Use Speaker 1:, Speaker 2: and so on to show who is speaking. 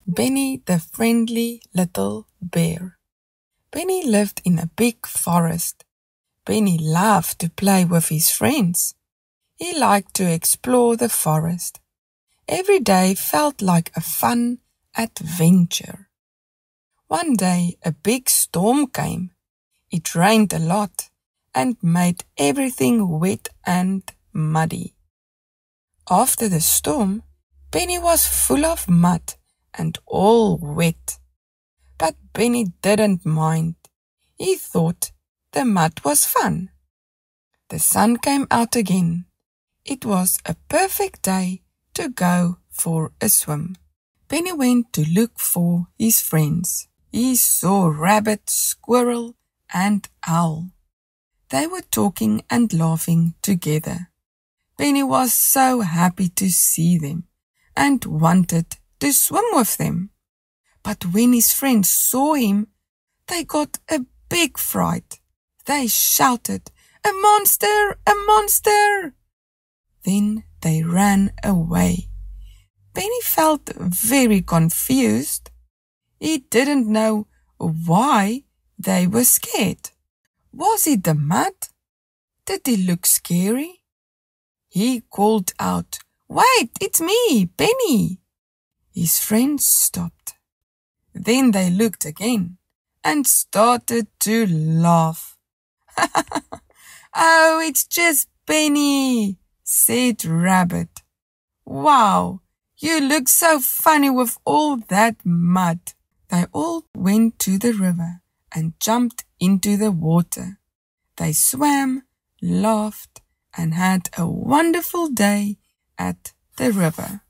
Speaker 1: Benny the friendly little bear. Benny lived in a big forest. Benny loved to play with his friends. He liked to explore the forest. Every day felt like a fun adventure. One day a big storm came. It rained a lot and made everything wet and muddy. After the storm, Benny was full of mud and all wet. But Benny didn't mind. He thought the mud was fun. The sun came out again. It was a perfect day to go for a swim. Benny went to look for his friends. He saw Rabbit, Squirrel, and Owl. They were talking and laughing together. Benny was so happy to see them and wanted to swim with them. But when his friends saw him, they got a big fright. They shouted, "A monster! A monster!" Then they ran away. Benny felt very confused. He didn't know why they were scared. Was it the mud? Did he look scary? He called out, "Wait, it's me, Benny." His friends stopped. Then they looked again and started to laugh. "Oh, it's just Benny," said Rabbit. "Wow, you look so funny with all that mud." They all went to the river and jumped into the water. They swam, laughed, and had a wonderful day at the river.